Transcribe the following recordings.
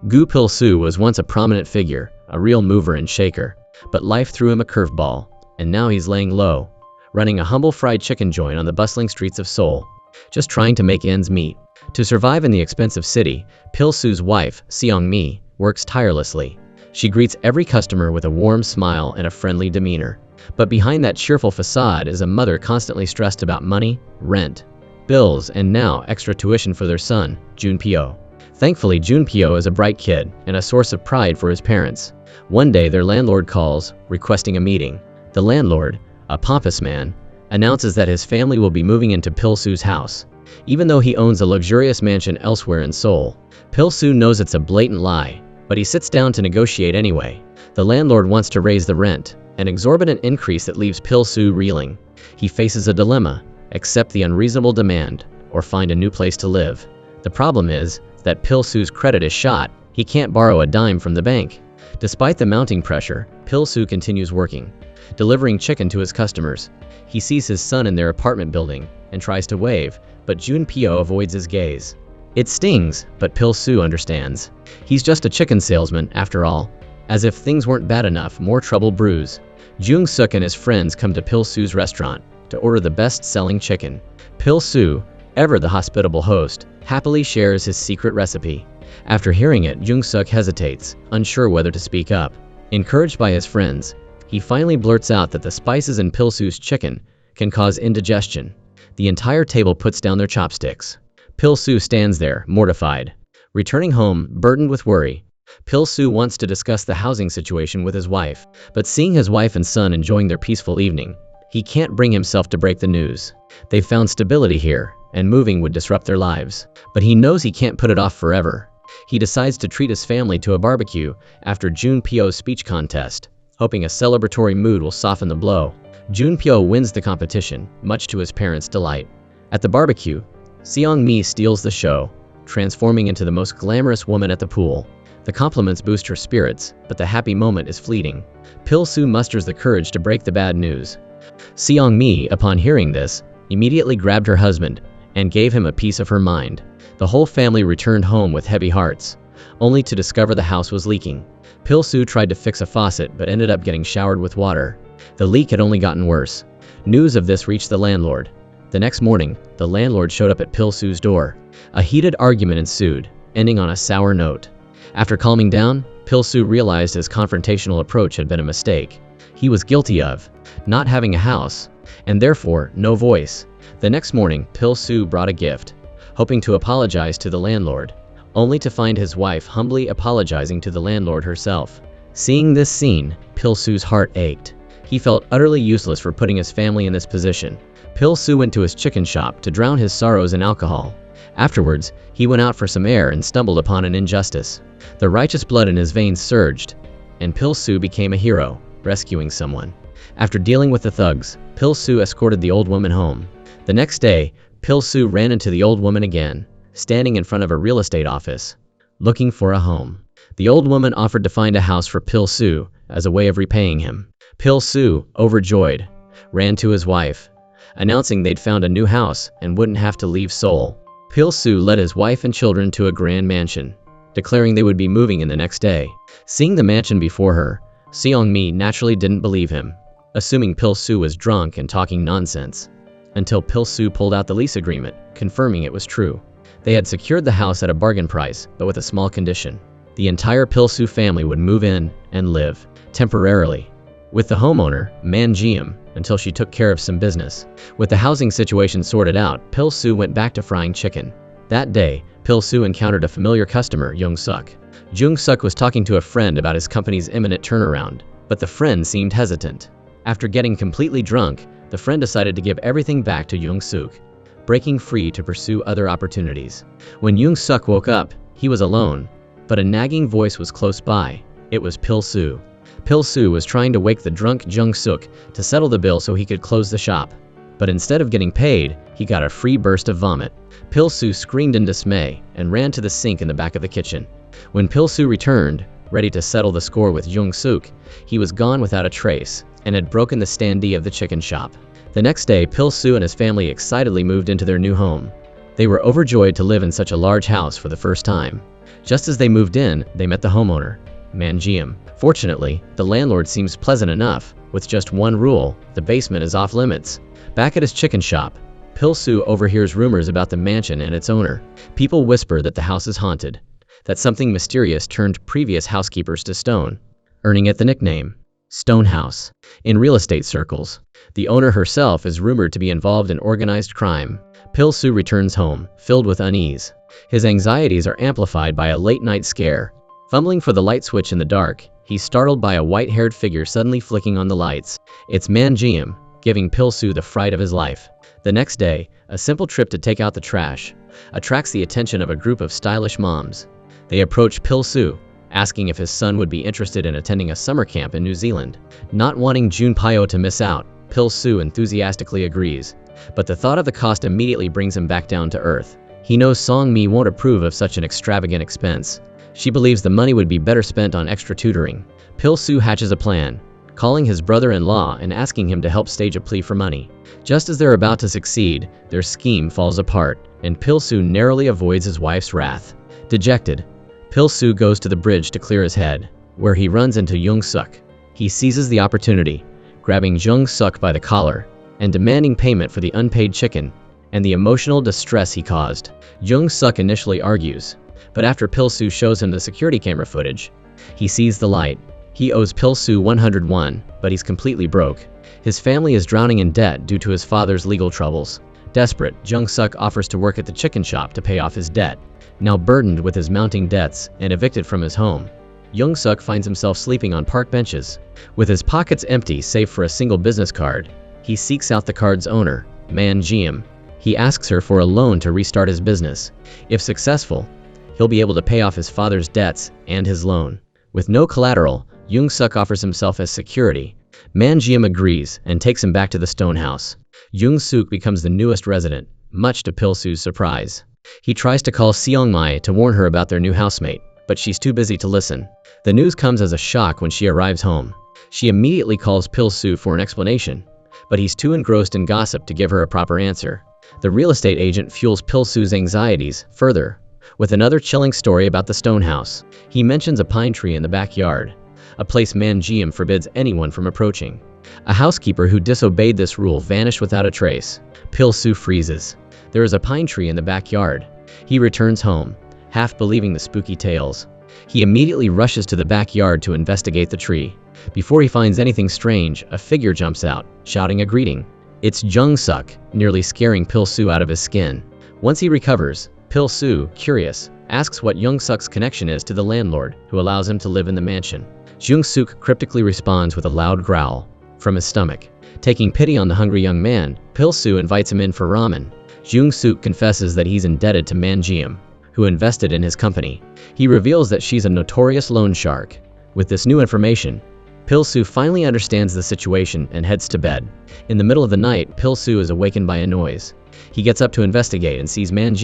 Gupil Su was once a prominent figure, a real mover and shaker. But life threw him a curveball, and now he's laying low, running a humble fried chicken joint on the bustling streets of Seoul, just trying to make ends meet. To survive in the expensive city, Pil Su's wife, Seong-mi, works tirelessly. She greets every customer with a warm smile and a friendly demeanor. But behind that cheerful facade is a mother constantly stressed about money, rent, bills, and now extra tuition for their son, Junpyo. Thankfully, Junpyo is a bright kid and a source of pride for his parents. One day, their landlord calls, requesting a meeting. The landlord, a pompous man, announces that his family will be moving into Pil Su's house. Even though he owns a luxurious mansion elsewhere in Seoul, Pil Su knows it's a blatant lie, but he sits down to negotiate anyway. The landlord wants to raise the rent, an exorbitant increase that leaves Pil Su reeling. He faces a dilemma: accept the unreasonable demand, or find a new place to live. The problem is that Pil Su's credit is shot. He can't borrow a dime from the bank. Despite the mounting pressure, Pil Su continues working, delivering chicken to his customers. He sees his son in their apartment building and tries to wave, but Junpyo avoids his gaze. It stings, but Pil Su understands. He's just a chicken salesman, after all. As if things weren't bad enough, more trouble brews. Jung Suk and his friends come to Pil Su's restaurant to order the best-selling chicken. Pil Su, ever the hospitable host, happily shares his secret recipe. After hearing it, Jung Suk hesitates, unsure whether to speak up. Encouraged by his friends, he finally blurts out that the spices in Pil Su's chicken can cause indigestion. The entire table puts down their chopsticks. Pil Su stands there, mortified. Returning home, burdened with worry, Pil Su wants to discuss the housing situation with his wife, but seeing his wife and son enjoying their peaceful evening, he can't bring himself to break the news. They've found stability here, and moving would disrupt their lives. But he knows he can't put it off forever. He decides to treat his family to a barbecue after Junpyo's speech contest, hoping a celebratory mood will soften the blow. Junpyo wins the competition, much to his parents' delight. At the barbecue, Seong-mi steals the show, transforming into the most glamorous woman at the pool. The compliments boost her spirits, but the happy moment is fleeting. Pil Su musters the courage to break the bad news. Seong-mi, upon hearing this, immediately grabbed her husband and gave him a piece of her mind. The whole family returned home with heavy hearts, only to discover the house was leaking. Pil Su tried to fix a faucet but ended up getting showered with water. The leak had only gotten worse. News of this reached the landlord. The next morning, the landlord showed up at Pil Su's door. A heated argument ensued, ending on a sour note. After calming down, Pil Su realized his confrontational approach had been a mistake. He was guilty of not having a house, and therefore no voice. The next morning, Pil Su brought a gift, hoping to apologize to the landlord, only to find his wife humbly apologizing to the landlord herself. Seeing this scene, Pil Su's heart ached. He felt utterly useless for putting his family in this position. Pil Su went to his chicken shop to drown his sorrows in alcohol. Afterwards, he went out for some air and stumbled upon an injustice. The righteous blood in his veins surged, and Pil Su became a hero, rescuing someone. After dealing with the thugs, Pil Su escorted the old woman home. The next day, Pil Su ran into the old woman again, standing in front of a real estate office, looking for a home. The old woman offered to find a house for Pil Su as a way of repaying him. Pil Su, overjoyed, ran to his wife, announcing they'd found a new house and wouldn't have to leave Seoul. Pil Su led his wife and children to a grand mansion, declaring they would be moving in the next day. Seeing the mansion before her, Seong-mi naturally didn't believe him, assuming Pil Su was drunk and talking nonsense, until Pil Su pulled out the lease agreement, confirming it was true. They had secured the house at a bargain price, but with a small condition. The entire Pil Su family would move in and live, temporarily, with the homeowner, Man Jiam, until she took care of some business. With the housing situation sorted out, Pil Su went back to frying chicken. That day, Pil Su encountered a familiar customer, Jung Suk. Jung Suk was talking to a friend about his company's imminent turnaround, but the friend seemed hesitant. After getting completely drunk, the friend decided to give everything back to Jung Suk, breaking free to pursue other opportunities. When Jung Suk woke up, he was alone, but a nagging voice was close by. It was Pil Su. Pil Su was trying to wake the drunk Jung Suk to settle the bill so he could close the shop. But instead of getting paid, he got a free burst of vomit. Pil Su screamed in dismay and ran to the sink in the back of the kitchen. When Pil Su returned, ready to settle the score with Jung Suk, he was gone without a trace and had broken the standee of the chicken shop. The next day, Pil Su and his family excitedly moved into their new home. They were overjoyed to live in such a large house for the first time. Just as they moved in, they met the homeowner, Man. Fortunately, the landlord seems pleasant enough, with just one rule: the basement is off limits. Back at his chicken shop, Gupil Su overhears rumors about the mansion and its owner. People whisper that the house is haunted, that something mysterious turned previous housekeepers to stone, earning it the nickname Stone House. In real estate circles, the owner herself is rumored to be involved in organized crime. Gupil Su returns home, filled with unease. His anxieties are amplified by a late-night scare. Fumbling for the light switch in the dark, he's startled by a white-haired figure suddenly flicking on the lights. It's Man, giving Gupil Su the fright of his life. The next day, a simple trip to take out the trash attracts the attention of a group of stylish moms. They approach Gupil Su, asking if his son would be interested in attending a summer camp in New Zealand. Not wanting Junpyo to miss out, Gupil Su enthusiastically agrees. But the thought of the cost immediately brings him back down to earth. He knows Song-mi won't approve of such an extravagant expense. She believes the money would be better spent on extra tutoring. Gupil Su hatches a plan, calling his brother-in-law and asking him to help stage a plea for money. Just as they're about to succeed, their scheme falls apart, and Gupil Su narrowly avoids his wife's wrath. Dejected, Gupil Su goes to the bridge to clear his head, where he runs into Jung Suk. He seizes the opportunity, grabbing Jung Suk by the collar and demanding payment for the unpaid chicken and the emotional distress he caused. Jung Suk initially argues, but after Gupil Su shows him the security camera footage, he sees the light. He owes Gupil Su 101, but he's completely broke. His family is drowning in debt due to his father's legal troubles. Desperate, Jung Suk offers to work at the chicken shop to pay off his debt. Now burdened with his mounting debts and evicted from his home, Jung Suk finds himself sleeping on park benches. With his pockets empty save for a single business card, he seeks out the card's owner, Man. He asks her for a loan to restart his business. If successful, he'll be able to pay off his father's debts and his loan. With no collateral, Jung Suk offers himself as security. Man agrees and takes him back to the stone house. Jung Suk becomes the newest resident, much to Gupil Su's surprise. He tries to call Seong-mai to warn her about their new housemate, but she's too busy to listen. The news comes as a shock when she arrives home. She immediately calls Gupil Su for an explanation, but he's too engrossed in gossip to give her a proper answer. The real estate agent fuels Gupil Su's anxieties further with another chilling story about the stone house. He mentions a pine tree in the backyard, a place Man forbids anyone from approaching. A housekeeper who disobeyed this rule vanished without a trace. Gupil Su freezes. There is a pine tree in the backyard. He returns home, half believing the spooky tales. He immediately rushes to the backyard to investigate the tree. Before he finds anything strange, a figure jumps out, shouting a greeting. It's Jung Suk, nearly scaring Gupil Su out of his skin. Once he recovers, Gupil Su, curious, asks what Jung Suk's connection is to the landlord, who allows him to live in the mansion. Jung Suk cryptically responds with a loud growl from his stomach. Taking pity on the hungry young man, Gupil Su invites him in for ramen. Jung Suk confesses that he's indebted to Man, who invested in his company. He reveals that she's a notorious loan shark. With this new information, Gupil Su finally understands the situation and heads to bed. In the middle of the night, Gupil Su is awakened by a noise. He gets up to investigate and sees Man,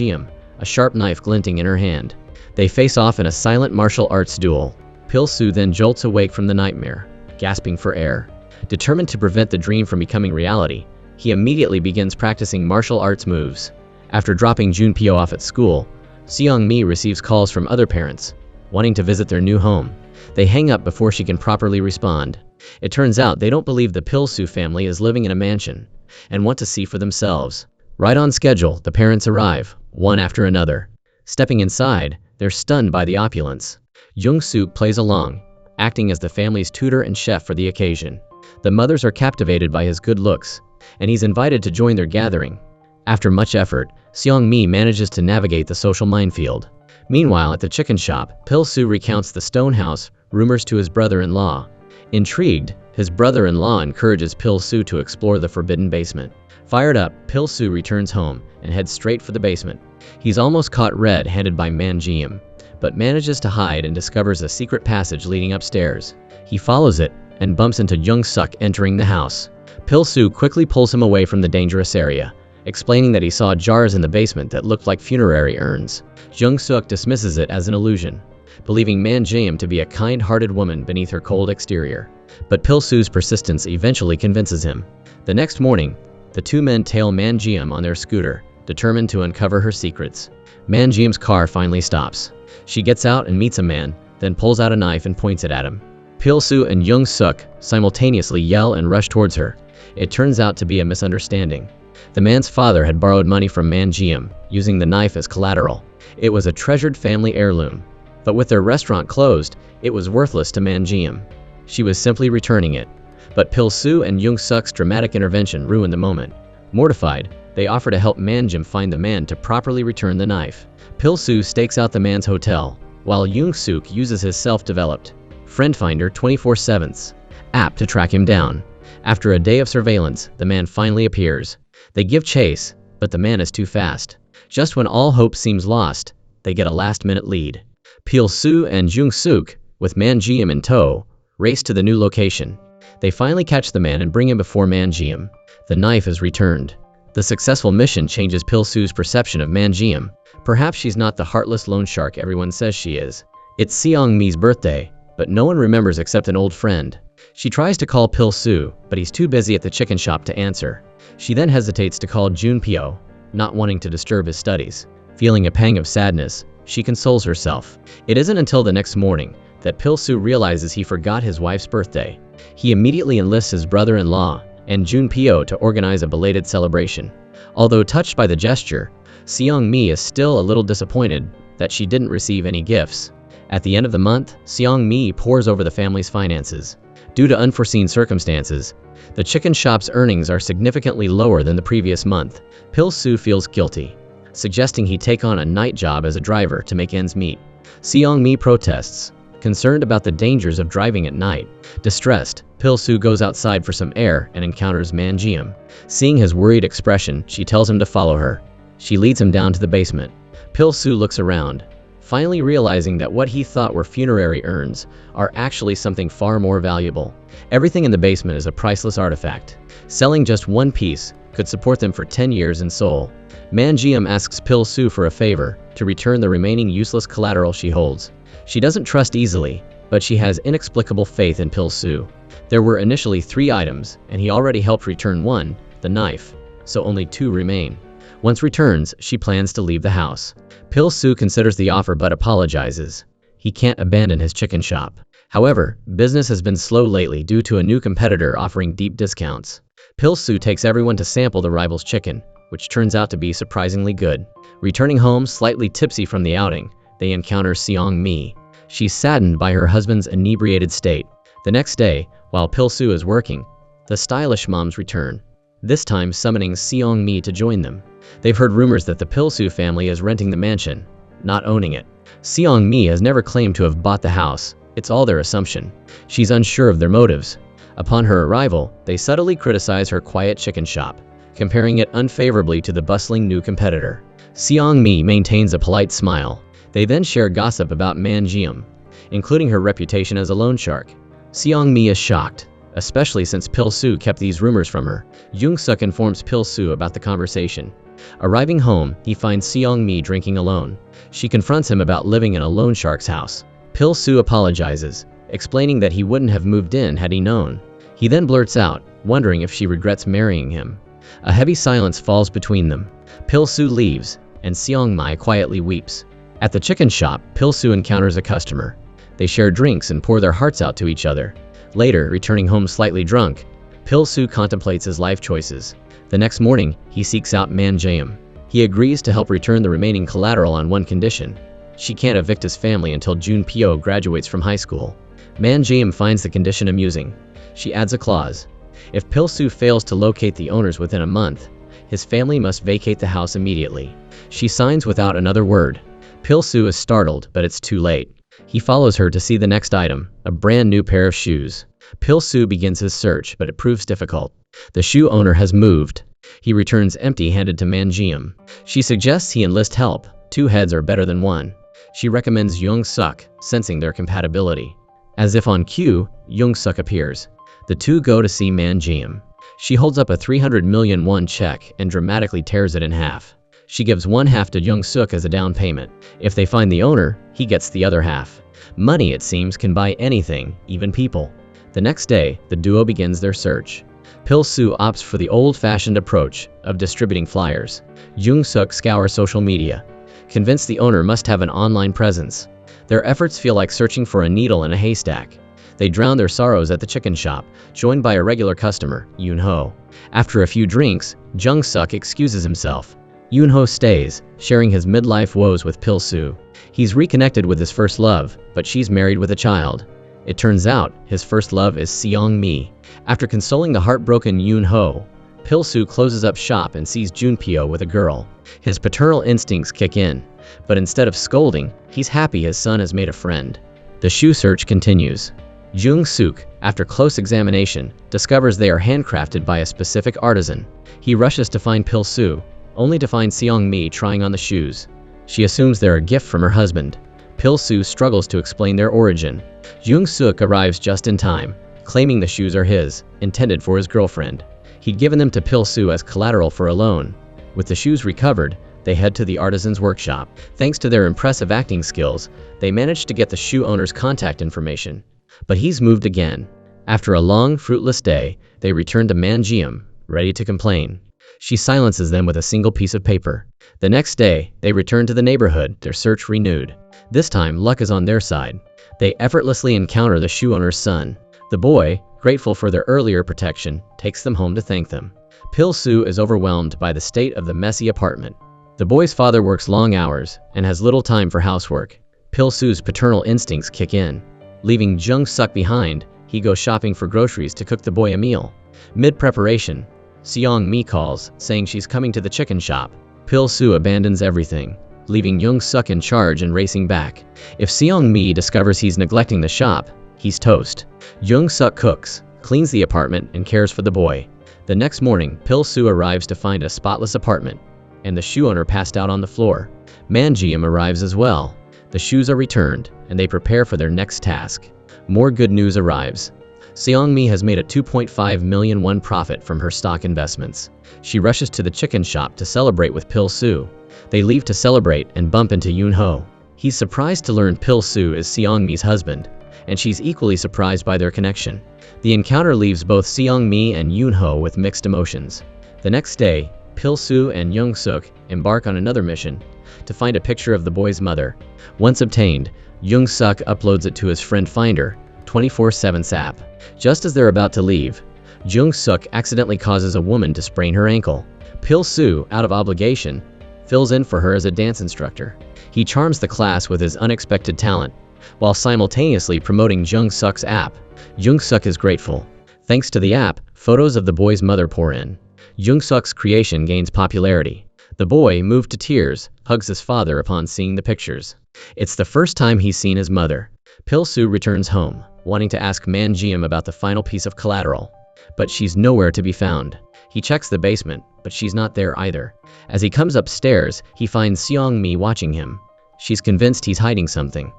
a sharp knife glinting in her hand. They face off in a silent martial arts duel. Gupil Su then jolts awake from the nightmare, gasping for air. Determined to prevent the dream from becoming reality, he immediately begins practicing martial arts moves. After dropping Junpyo off at school, Seong-mi receives calls from other parents, wanting to visit their new home. They hang up before she can properly respond. It turns out they don't believe the Gupil Su family is living in a mansion, and want to see for themselves. Right on schedule, the parents arrive, one after another. Stepping inside, they're stunned by the opulence. Jung Suk plays along, acting as the family's tutor and chef for the occasion. The mothers are captivated by his good looks, and he's invited to join their gathering. After much effort, Seong-mi manages to navigate the social minefield. Meanwhile, at the chicken shop, Gupil Su recounts the stone house rumors to his brother-in-law. Intrigued, his brother-in-law encourages Gupil Su to explore the forbidden basement. Fired up, Gupil Su returns home and heads straight for the basement. He's almost caught red-handed by Man, but manages to hide and discovers a secret passage leading upstairs. He follows it and bumps into Jung Suk entering the house. Gupil Su quickly pulls him away from the dangerous area, explaining that he saw jars in the basement that looked like funerary urns. Jung Suk dismisses it as an illusion, believing Man to be a kind-hearted woman beneath her cold exterior. But Gupil Su's persistence eventually convinces him. The next morning, the two men tail Man on their scooter, determined to uncover her secrets. Man car finally stops. She gets out and meets a man, then pulls out a knife and points it at him. Gupil Su and Jung Suk simultaneously yell and rush towards her. It turns out to be a misunderstanding. The man's father had borrowed money from Man Jiam, using the knife as collateral. It was a treasured family heirloom. But with their restaurant closed, it was worthless to Man Jiam. She was simply returning it. But Gupil Su and Jung Suk's dramatic intervention ruined the moment. Mortified, they offer to help Man Jiam find the man to properly return the knife. Gupil Su stakes out the man's hotel, while Jung Suk uses his self-developed Friend Finder 24/7 app to track him down. After a day of surveillance, the man finally appears. They give chase, but the man is too fast. Just when all hope seems lost, they get a last-minute lead. Gupil Su and Jung Suk, with Man Jiam in tow, race to the new location. They finally catch the man and bring him before Man Jiam. The knife is returned. The successful mission changes Gupil Su's perception of Man Jiam. Perhaps she's not the heartless loan shark everyone says she is. It's Seong Mi's birthday, but no one remembers except an old friend. She tries to call Gupil Su, but he's too busy at the chicken shop to answer. She then hesitates to call Junpyo, not wanting to disturb his studies. Feeling a pang of sadness, she consoles herself. It isn't until the next morning that Gupil Su realizes he forgot his wife's birthday. He immediately enlists his brother-in-law and Junpyo to organize a belated celebration. Although touched by the gesture, Seong Mi is still a little disappointed that she didn't receive any gifts. At the end of the month, Seong Mi pores over the family's finances. Due to unforeseen circumstances, the chicken shop's earnings are significantly lower than the previous month. Gupil Su feels guilty, suggesting he take on a night job as a driver to make ends meet. Seong Mi protests, concerned about the dangers of driving at night. Distressed, Gupil Su goes outside for some air and encounters Man Jiam. Seeing his worried expression, she tells him to follow her. She leads him down to the basement. Gupil Su looks around, finally realizing that what he thought were funerary urns are actually something far more valuable. Everything in the basement is a priceless artifact. Selling just one piece could support them for 10 years in Seoul. Man Jiam asks Gupil Su for a favor, to return the remaining useless collateral she holds. She doesn't trust easily, but she has inexplicable faith in Gupil Su. There were initially 3 items, and he already helped return one, the knife, so only 2 remain. Once returns, she plans to leave the house. Gupil Su considers the offer but apologizes. He can't abandon his chicken shop. However, business has been slow lately due to a new competitor offering deep discounts. Gupil Su takes everyone to sample the rival's chicken, which turns out to be surprisingly good. Returning home slightly tipsy from the outing, they encounter Seong Mi. She's saddened by her husband's inebriated state. The next day, while Gupil Su is working, the stylish moms return, this time summoning Seong Mi to join them. They've heard rumors that the Gupil Su family is renting the mansion, not owning it. Seong Mi has never claimed to have bought the house. It's all their assumption. She's unsure of their motives. Upon her arrival, they subtly criticize her quiet chicken shop, comparing it unfavorably to the bustling new competitor. Seong Mi maintains a polite smile. They then share gossip about Man Jiam, including her reputation as a loan shark. Seong Mi is shocked, especially since Gupil Su kept these rumors from her. Jung Suk informs Gupil Su about the conversation. Arriving home, he finds Seong Mi drinking alone. She confronts him about living in a loan shark's house. Gupil Su apologizes, explaining that he wouldn't have moved in had he known. He then blurts out, wondering if she regrets marrying him. A heavy silence falls between them. Gupil Su leaves, and Seong Mi quietly weeps. At the chicken shop, Gupil Su encounters a customer. They share drinks and pour their hearts out to each other. Later, returning home slightly drunk, Gupil Su contemplates his life choices. The next morning, he seeks out Man Jiam. He agrees to help return the remaining collateral on one condition. She can't evict his family until Junpyo graduates from high school. Man Jiam finds the condition amusing. She adds a clause. If Gupil Su fails to locate the owners within a month, his family must vacate the house immediately. She signs without another word. Gupil Su is startled, but it's too late. He follows her to see the next item, a brand new pair of shoes. Gupil Su begins his search, but it proves difficult. The shoe owner has moved. He returns empty-handed to Man Jiam. She suggests he enlist help. 2 heads are better than 1. She recommends Jung Suk, sensing their compatibility. As if on cue, Jung Suk appears. The 2 go to see Man Jiam. She holds up a 300 million won check and dramatically tears it in half. She gives one half to Jung Suk as a down payment. If they find the owner, he gets the other half. Money, it seems, can buy anything, even people. The next day, the duo begins their search. Gupil Su opts for the old-fashioned approach of distributing flyers. Jung Suk scours social media, convinced the owner must have an online presence. Their efforts feel like searching for a needle in a haystack. They drown their sorrows at the chicken shop, joined by a regular customer, Yoon-ho. After a few drinks, Jung-suk excuses himself. Yoon-ho stays, sharing his midlife woes with Gupil Su. He's reconnected with his first love, but she's married with a child. It turns out, his first love is Seong-mi. After consoling the heartbroken Yoon-ho, Gupil Su closes up shop and sees Junpyo with a girl. His paternal instincts kick in, but instead of scolding, he's happy his son has made a friend. The shoe search continues. Jung-suk, after close examination, discovers they are handcrafted by a specific artisan. He rushes to find Gupil Su, only to find Seong-mi trying on the shoes. She assumes they're a gift from her husband. Gupil Su struggles to explain their origin. Jung-suk arrives just in time, claiming the shoes are his, intended for his girlfriend. He'd given them to Gupil Su as collateral for a loan. With the shoes recovered, they head to the artisan's workshop. Thanks to their impressive acting skills, they manage to get the shoe owner's contact information. But he's moved again. After a long, fruitless day, they return to Manjeom, ready to complain. She silences them with a single piece of paper. The next day, they return to the neighborhood, their search renewed. This time, luck is on their side. They effortlessly encounter the shoe owner's son. The boy, grateful for their earlier protection, takes them home to thank them. Gupil Su is overwhelmed by the state of the messy apartment. The boy's father works long hours and has little time for housework. Gupil Su's paternal instincts kick in. Leaving Jung-suk behind, he goes shopping for groceries to cook the boy a meal. Mid-preparation, Seong-mi calls, saying she's coming to the chicken shop. Gupil Su abandons everything, leaving Jung-suk in charge and racing back. If Seong-mi discovers he's neglecting the shop, he's toast. Jung-suk cooks, cleans the apartment, and cares for the boy. The next morning, Gupil Su arrives to find a spotless apartment, and the shoe owner passed out on the floor. Manjeom arrives as well. The shoes are returned, and they prepare for their next task. More good news arrives. Seong-mi has made a 2.5 million won profit from her stock investments. She rushes to the chicken shop to celebrate with Gupil Su. They leave to celebrate and bump into Yoon-ho. He's surprised to learn Gupil Su is Seong-mi's husband, and she's equally surprised by their connection. The encounter leaves both Seong-mi and Yoon-ho with mixed emotions. The next day, Gupil Su and Jung-suk embark on another mission to find a picture of the boy's mother. Once obtained, Jung-suk uploads it to his friend Finder, 24/7 app. Just as they're about to leave, Jung-suk accidentally causes a woman to sprain her ankle. Gupil Su, out of obligation, fills in for her as a dance instructor. He charms the class with his unexpected talent, while simultaneously promoting Jung-suk's app. Jung-suk is grateful. Thanks to the app, photos of the boy's mother pour in. Jung-suk's creation gains popularity. The boy, moved to tears, hugs his father upon seeing the pictures. It's the first time he's seen his mother. Gupil Su returns home, wanting to ask Manjeom about the final piece of collateral. But she's nowhere to be found. He checks the basement, but she's not there either. As he comes upstairs, he finds Seong-mi watching him. She's convinced he's hiding something.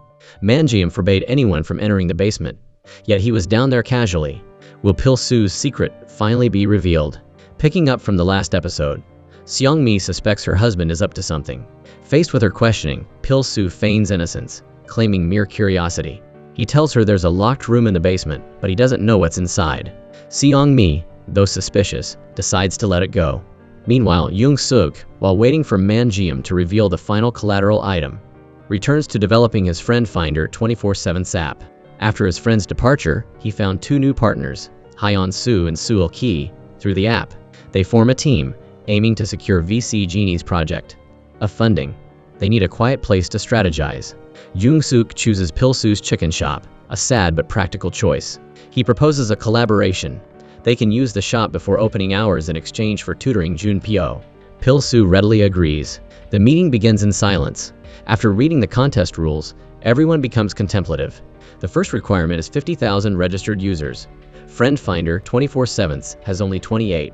Manjeom forbade anyone from entering the basement, yet he was down there casually. Will Gupil Su's secret finally be revealed? Picking up from the last episode, Seong-mi suspects her husband is up to something. Faced with her questioning, Gupil Su feigns innocence, claiming mere curiosity. He tells her there's a locked room in the basement, but he doesn't know what's inside. Seong-mi, though suspicious, decides to let it go. Meanwhile, Jung-suk, while waiting for Manjeom to reveal the final collateral item, returns to developing his friend Finder 24/7 app. After his friend's departure, he found two new partners, Hyun-soo and Seul-ki, through the app. They form a team, aiming to secure VC Genie's project of funding. They need a quiet place to strategize. Jung-suk chooses Gupil Su's chicken shop, a sad but practical choice. He proposes a collaboration. They can use the shop before opening hours in exchange for tutoring Junpyo. Gupil Su readily agrees. The meeting begins in silence. After reading the contest rules, everyone becomes contemplative. The first requirement is 50,000 registered users. Friend Finder 24/7 has only 28.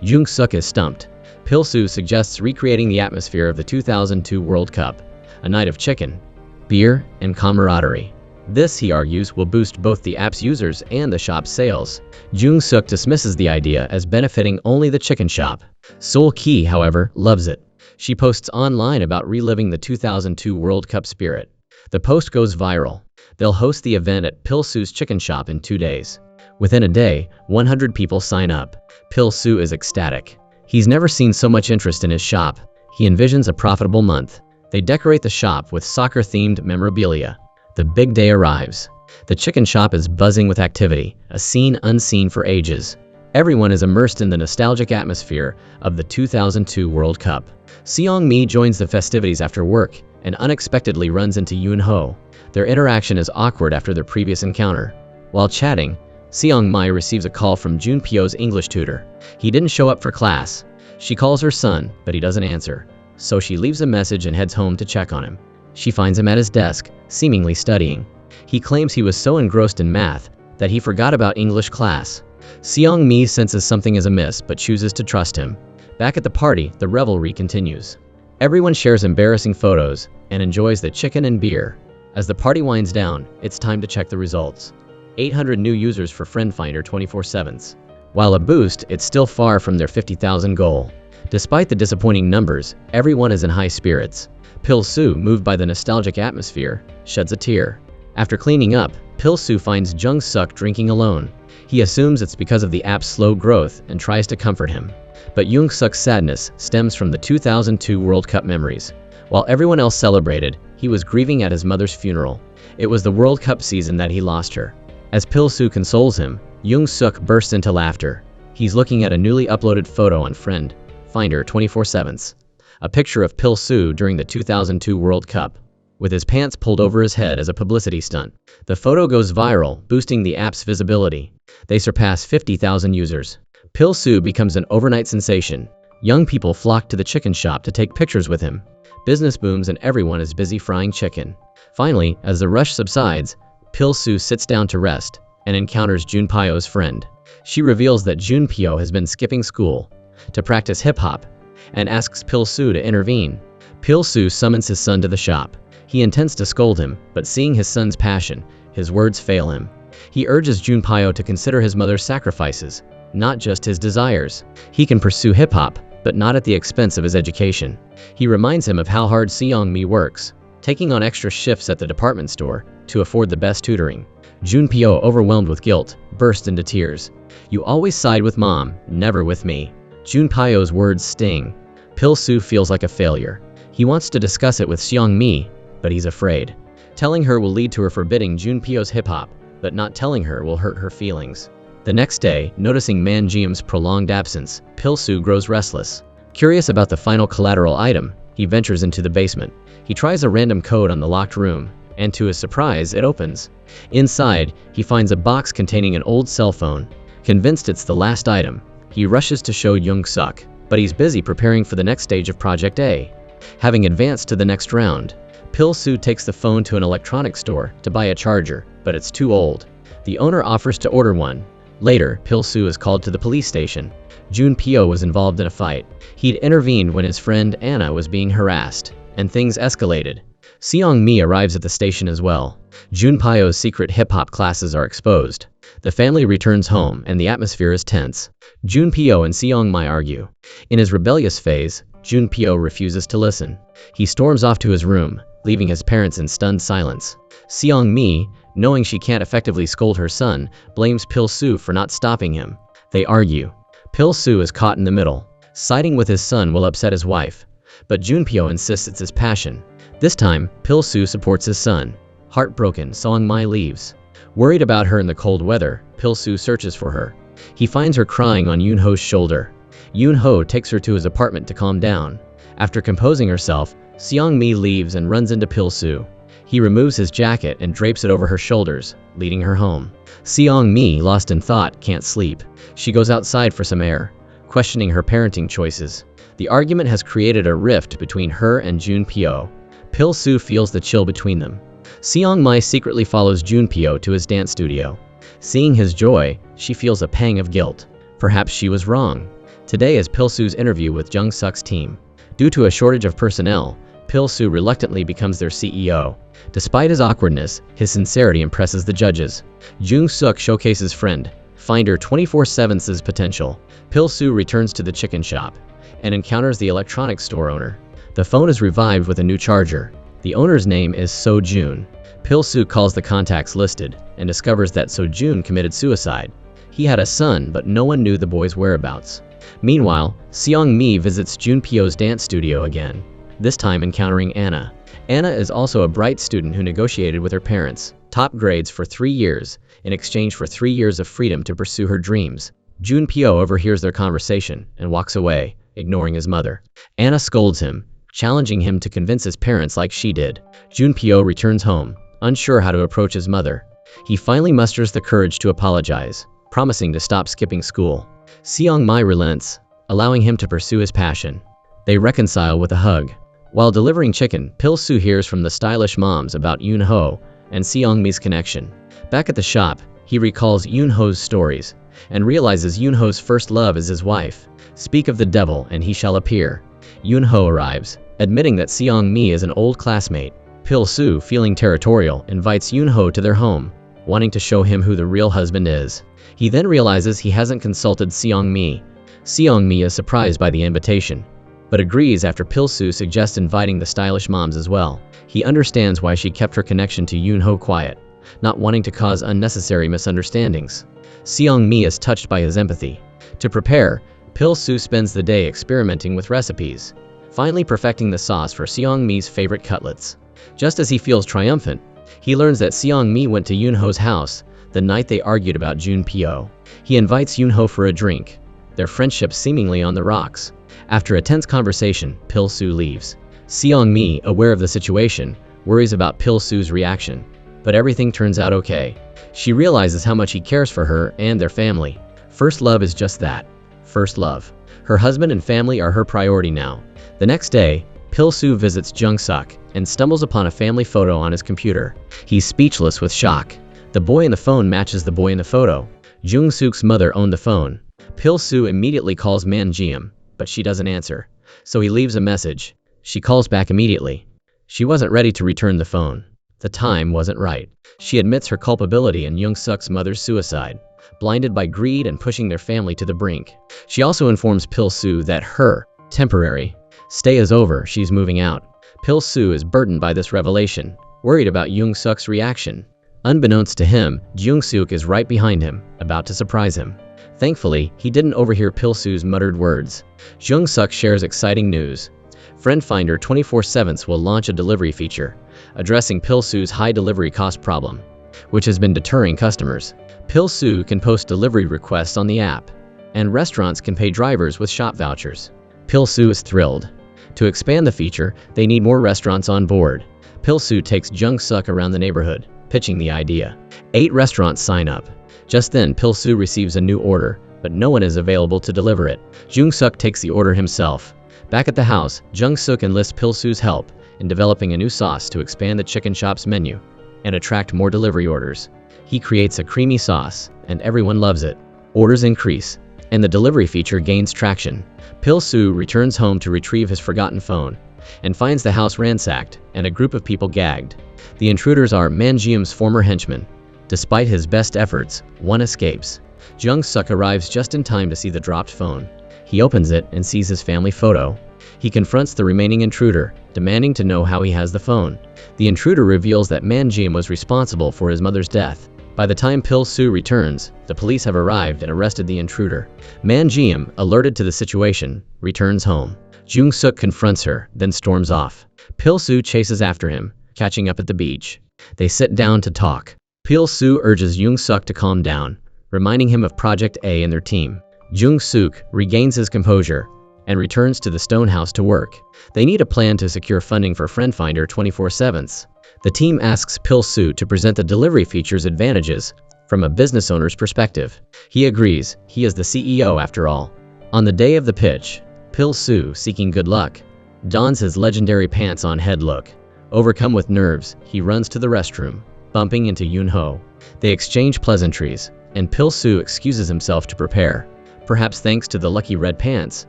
Jung-suk is stumped. Gupil Su suggests recreating the atmosphere of the 2002 World Cup, a night of chicken, beer, and camaraderie. This, he argues, will boost both the app's users and the shop's sales. Jung-suk dismisses the idea as benefiting only the chicken shop. Seul-ki, however, loves it. She posts online about reliving the 2002 World Cup spirit. The post goes viral. They'll host the event at Gupil Su's chicken shop in 2 days. Within a day, 100 people sign up. Gupil Su is ecstatic. He's never seen so much interest in his shop. He envisions a profitable month. They decorate the shop with soccer-themed memorabilia. The big day arrives. The chicken shop is buzzing with activity, a scene unseen for ages. Everyone is immersed in the nostalgic atmosphere of the 2002 World Cup. Seong-mi joins the festivities after work and unexpectedly runs into Yoon-ho. Their interaction is awkward after their previous encounter. While chatting, Seong-mi receives a call from Junpyo's English tutor. He didn't show up for class. She calls her son, but he doesn't answer. So she leaves a message and heads home to check on him. She finds him at his desk, seemingly studying. He claims he was so engrossed in math that he forgot about English class. Seong-mi senses something is amiss but chooses to trust him. Back at the party, the revelry continues. Everyone shares embarrassing photos and enjoys the chicken and beer. As the party winds down, it's time to check the results. 800 new users for Friend Finder 24/7. While a boost, it's still far from their 50,000 goal. Despite the disappointing numbers, everyone is in high spirits. Gupil Su, moved by the nostalgic atmosphere, sheds a tear. After cleaning up, Gupil Su finds Jung Suk drinking alone. He assumes it's because of the app's slow growth and tries to comfort him. But Jung Suk's sadness stems from the 2002 World Cup memories. While everyone else celebrated, he was grieving at his mother's funeral. It was the World Cup season that he lost her. As Gupil Su consoles him, Jung Suk bursts into laughter. He's looking at a newly uploaded photo on Friend Finder 24/7. A picture of Gupil Su during the 2002 World Cup, with his pants pulled over his head as a publicity stunt. The photo goes viral, boosting the app's visibility. They surpass 50,000 users. Gupil Su becomes an overnight sensation. Young people flock to the chicken shop to take pictures with him. Business booms and everyone is busy frying chicken. Finally, as the rush subsides, Gupil Su sits down to rest and encounters Junpyo's friend. She reveals that Junpyo has been skipping school to practice hip-hop and asks Gupil Su to intervene. Gupil Su summons his son to the shop. He intends to scold him, but seeing his son's passion, his words fail him. He urges Junpyo to consider his mother's sacrifices, not just his desires. He can pursue hip-hop, but not at the expense of his education. He reminds him of how hard Seong-mi works, taking on extra shifts at the department store to afford the best tutoring. Junpyo, overwhelmed with guilt, burst into tears. "You always side with mom, never with me." Junpyo's words sting. Gupil Su feels like a failure. He wants to discuss it with Seong-mi, but he's afraid. Telling her will lead to her forbidding Junpyo's hip-hop, but not telling her will hurt her feelings. The next day, noticing Man Jiam's prolonged absence, Gupil Su grows restless. Curious about the final collateral item, he ventures into the basement. He tries a random code on the locked room, and to his surprise, it opens. Inside, he finds a box containing an old cell phone. Convinced it's the last item, he rushes to show Jung Suk, but he's busy preparing for the next stage of Project A. Having advanced to the next round, Gupil Su takes the phone to an electronics store to buy a charger, but it's too old. The owner offers to order one. Later, Gupil Su is called to the police station. Junpyo was involved in a fight. He'd intervened when his friend Anna was being harassed, and things escalated. Seong-mi arrives at the station as well. Junpyo's secret hip-hop classes are exposed. The family returns home, and the atmosphere is tense. Junpyo and Seong-mi argue. In his rebellious phase, Junpyo refuses to listen. He storms off to his room, leaving his parents in stunned silence. Seong-mi, knowing she can't effectively scold her son, blames Gupil Su for not stopping him. They argue. Gupil Su is caught in the middle. Siding with his son will upset his wife, but Junpyo insists it's his passion. This time, Gupil Su supports his son. Heartbroken, Seong-mi leaves. Worried about her in the cold weather, Gupil Su searches for her. He finds her crying on Yoon-ho's shoulder. Yoon-ho takes her to his apartment to calm down. After composing herself, Seong-mi leaves and runs into Gupil Su. He removes his jacket and drapes it over her shoulders, leading her home. Seong-mi, lost in thought, can't sleep. She goes outside for some air, questioning her parenting choices. The argument has created a rift between her and Junpyo. Gupil Su feels the chill between them. Seong-mi secretly follows Junpyo to his dance studio. Seeing his joy, she feels a pang of guilt. Perhaps she was wrong. Today is Gupil Su's interview with Jung Suk's team. Due to a shortage of personnel, Gupil Su reluctantly becomes their CEO. Despite his awkwardness, his sincerity impresses the judges. Jung Suk showcases Friend Finder 24/7's potential. Gupil Su returns to the chicken shop and encounters the electronics store owner. The phone is revived with a new charger. The owner's name is So-jun. Gupil Su calls the contacts listed and discovers that So-jun committed suicide. He had a son, but no one knew the boy's whereabouts. Meanwhile, Seong-mi visits Junpyo's dance studio again. this time encountering Anna. Anna is also a bright student who negotiated with her parents top grades for 3 years in exchange for 3 years of freedom to pursue her dreams. Junpyo overhears their conversation and walks away, ignoring his mother. Anna scolds him, challenging him to convince his parents like she did. Junpyo returns home, unsure how to approach his mother. He finally musters the courage to apologize, promising to stop skipping school. Seong-mi relents, allowing him to pursue his passion. They reconcile with a hug. While delivering chicken, Gupil Su hears from the stylish moms about Yoon-ho and Seong-mi's connection. Back at the shop, he recalls Yoon-ho's stories and realizes Yoon-ho's first love is his wife. Speak of the devil and he shall appear. Yoon-ho arrives, admitting that Seong-mi is an old classmate. Gupil Su, feeling territorial, invites Yoon-ho to their home, wanting to show him who the real husband is. He then realizes he hasn't consulted Seong-mi. Seong-mi is surprised by the invitation, but agrees after Gupil Su suggests inviting the stylish moms as well. He understands why she kept her connection to Yoon-ho quiet, not wanting to cause unnecessary misunderstandings. Seong-mi is touched by his empathy. To prepare, Gupil Su spends the day experimenting with recipes, finally perfecting the sauce for Seong-mi's favorite cutlets. Just as he feels triumphant, he learns that Seong-mi went to Yoon-ho's house the night they argued about Junpyo. He invites Yoon-ho for a drink, their friendship seemingly on the rocks. After a tense conversation, Gupil Su leaves. Seong-mi, aware of the situation, worries about Gupil Su's reaction, but everything turns out okay. She realizes how much he cares for her and their family. First love is just that, first love. Her husband and family are her priority now. The next day, Gupil Su visits Jung-suk and stumbles upon a family photo on his computer. He's speechless with shock. The boy in the phone matches the boy in the photo. Jung-suk's mother owned the phone. Gupil Su immediately calls Man-jeom, but she doesn't answer, so he leaves a message. She calls back immediately. She wasn't ready to return the phone. The time wasn't right. She admits her culpability in Jung-suk's mother's suicide, blinded by greed and pushing their family to the brink. She also informs Gupil Su that her temporary stay is over, she's moving out. Gupil Su is burdened by this revelation, worried about Jung-suk's reaction. Unbeknownst to him, Jung-suk is right behind him, about to surprise him. Thankfully, he didn't overhear Gupil Su's muttered words. Jung-suk shares exciting news. Friend Finder 24/7 will launch a delivery feature, addressing Gupil Su's high delivery cost problem, which has been deterring customers. Gupil Su can post delivery requests on the app, and restaurants can pay drivers with shop vouchers. Gupil Su is thrilled. To expand the feature, they need more restaurants on board. Gupil Su takes Jung-suk around the neighborhood, pitching the idea. 8 restaurants sign up. Just then, Gupil Su receives a new order, but no one is available to deliver it. Jung-suk takes the order himself. Back at the house, Jung-suk enlists Gupil Su's help in developing a new sauce to expand the chicken shop's menu and attract more delivery orders. He creates a creamy sauce, and everyone loves it. Orders increase, and the delivery feature gains traction. Gupil Su returns home to retrieve his forgotten phone and finds the house ransacked and a group of people gagged. The intruders are Man-jeom's former henchmen. Despite his best efforts, one escapes. Jung-suk arrives just in time to see the dropped phone. He opens it and sees his family photo. He confronts the remaining intruder, demanding to know how he has the phone. The intruder reveals that Man-jeom was responsible for his mother's death. By the time Gupil Su returns, the police have arrived and arrested the intruder. Man-jeom, alerted to the situation, returns home. Jung-suk confronts her, then storms off. Gupil Su chases after him, catching up at the beach. They sit down to talk. Gupil Su urges Jung-suk to calm down, reminding him of Project A and their team. Jung-suk regains his composure and returns to the stone house to work. They need a plan to secure funding for Friend Finder 24/7. The team asks Gupil Su to present the delivery feature's advantages from a business owner's perspective. He agrees, he is the CEO after all. On the day of the pitch, Gupil Su, seeking good luck, dons his legendary pants-on head look. Overcome with nerves, he runs to the restroom, bumping into Yoon-ho. They exchange pleasantries, and Gupil Su excuses himself to prepare. Perhaps thanks to the lucky red pants,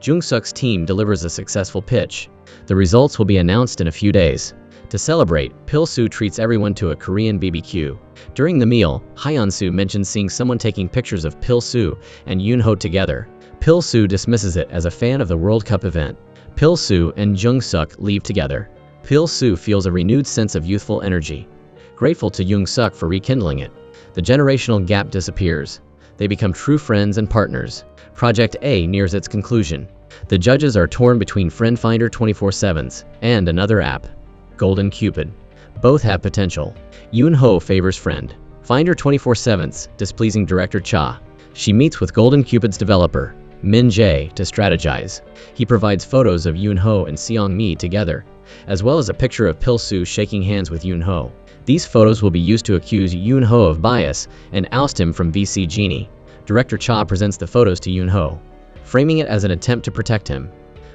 Jung-suk's team delivers a successful pitch. The results will be announced in a few days. To celebrate, Gupil Su treats everyone to a Korean BBQ. During the meal, Hyun-soo mentions seeing someone taking pictures of Gupil Su and Yoon-ho together. Gupil Su dismisses it as a fan of the World Cup event. Gupil Su and Jung-suk leave together. Gupil Su feels a renewed sense of youthful energy, grateful to Jung-suk for rekindling it. The generational gap disappears. They become true friends and partners. Project A nears its conclusion. The judges are torn between Friend Finder 24/7's and another app, Golden Cupid. Both have potential. Yoon Ho favors Friend Finder 24/7's, displeasing director Cha. She meets with Golden Cupid's developer, Min Jae, to strategize. He provides photos of Yoon Ho and Seong Mi together, as well as a picture of Gupil Su shaking hands with Yoon Ho. These photos will be used to accuse Yoon Ho of bias and oust him from VC Genie. Director Cha presents the photos to Yoon Ho, framing it as an attempt to protect him.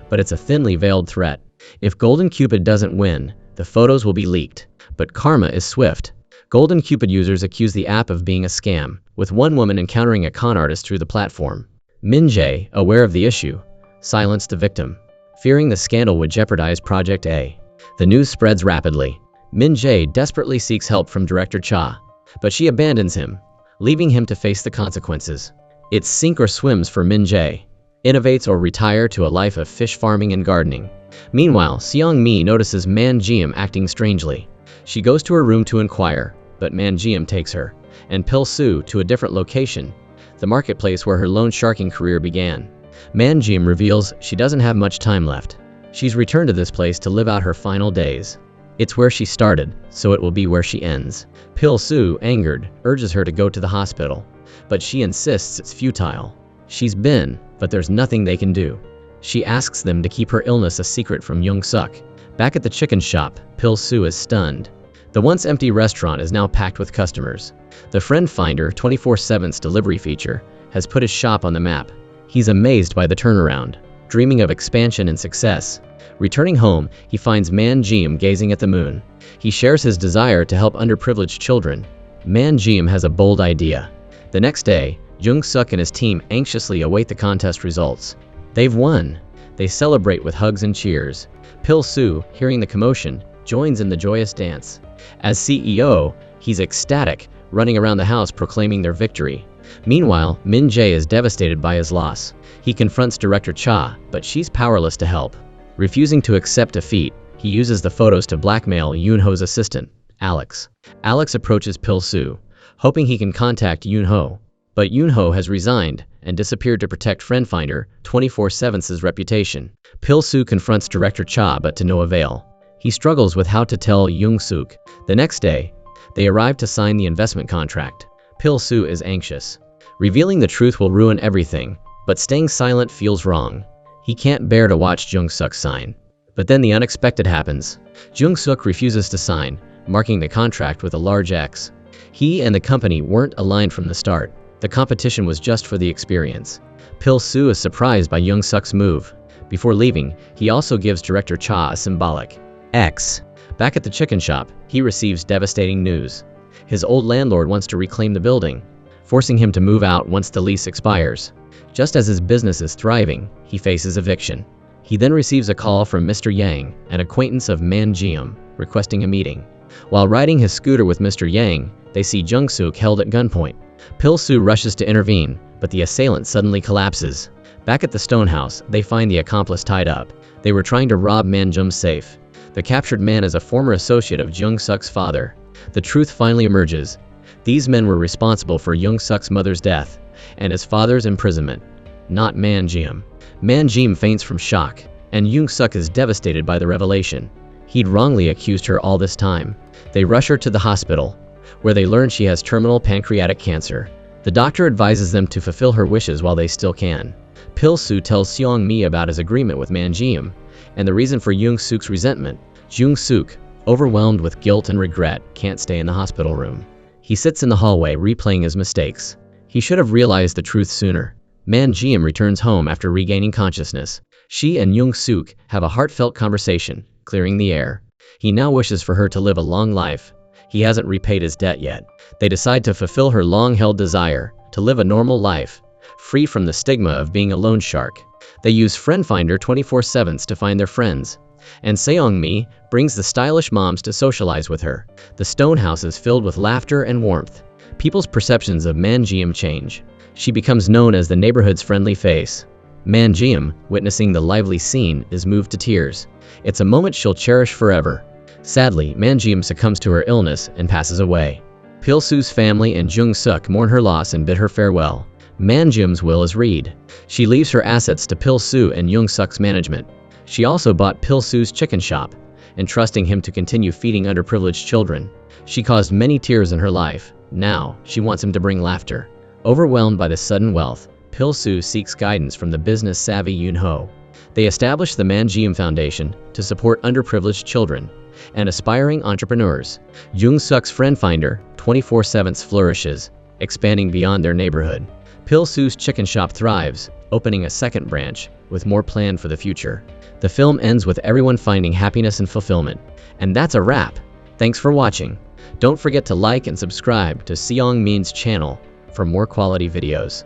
But it's a thinly veiled threat. If Golden Cupid doesn't win, the photos will be leaked. But karma is swift. Golden Cupid users accuse the app of being a scam, with one woman encountering a con artist through the platform. Min Jae, aware of the issue, silenced the victim, fearing the scandal would jeopardize Project A. The news spreads rapidly. Min Jae desperately seeks help from director Cha, but she abandons him, leaving him to face the consequences. It's sink or swims for Min Jae. Innovates or retire to a life of fish farming and gardening. Meanwhile, Seong Mi notices Man Jeom acting strangely. She goes to her room to inquire, but Man Jeom takes her, and Gupil Su, to a different location, the marketplace where her loan sharking career began. Man Jeom reveals she doesn't have much time left. She's returned to this place to live out her final days. It's where she started, so it will be where she ends. Gupil Su, angered, urges her to go to the hospital, but she insists it's futile. She's been, but there's nothing they can do. She asks them to keep her illness a secret from Young Suk. Back at the chicken shop, Gupil Su is stunned. The once empty restaurant is now packed with customers. The Friend Finder 24/7's delivery feature has put his shop on the map. He's amazed by the turnaround, dreaming of expansion and success. Returning home, he finds Man Jeom gazing at the moon. He shares his desire to help underprivileged children. Man Jeom has a bold idea. The next day, Jung Suk and his team anxiously await the contest results. They've won. They celebrate with hugs and cheers. Gupil Su, hearing the commotion, joins in the joyous dance. As CEO, he's ecstatic, running around the house proclaiming their victory. Meanwhile, Min Jae is devastated by his loss. He confronts director Cha, but she's powerless to help. Refusing to accept defeat, he uses the photos to blackmail Yoon Ho's assistant, Alex. Alex approaches Gupil Su, hoping he can contact Yoon Ho. But Yoon Ho has resigned and disappeared to protect Friend Finder 24/7's reputation. Gupil Su confronts director Cha, but to no avail. He struggles with how to tell Young Suk. The next day, they arrive to sign the investment contract. Gupil Su is anxious. Revealing the truth will ruin everything, but staying silent feels wrong. He can't bear to watch Jung Suk sign. But then the unexpected happens. Jung Suk refuses to sign, marking the contract with a large X. He and the company weren't aligned from the start. The competition was just for the experience. Gupil Su is surprised by Jung Suk's move. Before leaving, he also gives director Cha a symbolic X. Back at the chicken shop, he receives devastating news. His old landlord wants to reclaim the building, forcing him to move out once the lease expires. Just as his business is thriving, he faces eviction. He then receives a call from Mr. Yang, an acquaintance of Man Jeom, requesting a meeting. While riding his scooter with Mr. Yang, they see Jung Suk held at gunpoint. Gupil Su rushes to intervene, but the assailant suddenly collapses. Back at the stone house, they find the accomplice tied up. They were trying to rob Man Jeom's safe. The captured man is a former associate of Jung Suk's father. The truth finally emerges. These men were responsible for Jung Suk's mother's death and his father's imprisonment, not Man Jeom. Man Jeom faints from shock, and Jung Suk is devastated by the revelation. He'd wrongly accused her all this time. They rush her to the hospital, where they learn she has terminal pancreatic cancer. The doctor advises them to fulfill her wishes while they still can. Gupil Su tells Seong Mi about his agreement with Man Jeom, and the reason for Jung Suk's resentment. Jung Suk, overwhelmed with guilt and regret, can't stay in the hospital room. He sits in the hallway replaying his mistakes. He should have realized the truth sooner. Man Jeom returns home after regaining consciousness. She and Jung Suk have a heartfelt conversation, clearing the air. He now wishes for her to live a long life. He hasn't repaid his debt yet. They decide to fulfill her long-held desire, to live a normal life, free from the stigma of being a loan shark. They use Friend Finder 24/7 to find their friends. And Seong Mi brings the stylish moms to socialize with her. The stone house is filled with laughter and warmth. People's perceptions of Man Jeom change. She becomes known as the neighborhood's friendly face. Man Jeom, witnessing the lively scene, is moved to tears. It's a moment she'll cherish forever. Sadly, Man Jeom succumbs to her illness and passes away. Gupil Su's family and Jung Suk mourn her loss and bid her farewell. Manjum's will is read. She leaves her assets to Pil Su and Young Suk's management. She also bought Pil Su's chicken shop, entrusting him to continue feeding underprivileged children. She caused many tears in her life. Now, she wants him to bring laughter. Overwhelmed by the sudden wealth, Pil Su seeks guidance from the business-savvy Yun Ho. They establish the Manjium Foundation to support underprivileged children and aspiring entrepreneurs. Young Suk's friend finder, 24/7 flourishes, expanding beyond their neighborhood. Pil Su's chicken shop thrives, opening a second branch, with more planned for the future. The film ends with everyone finding happiness and fulfillment. And that's a wrap. Thanks for watching. Don't forget to like and subscribe to Seong Min's channel for more quality videos.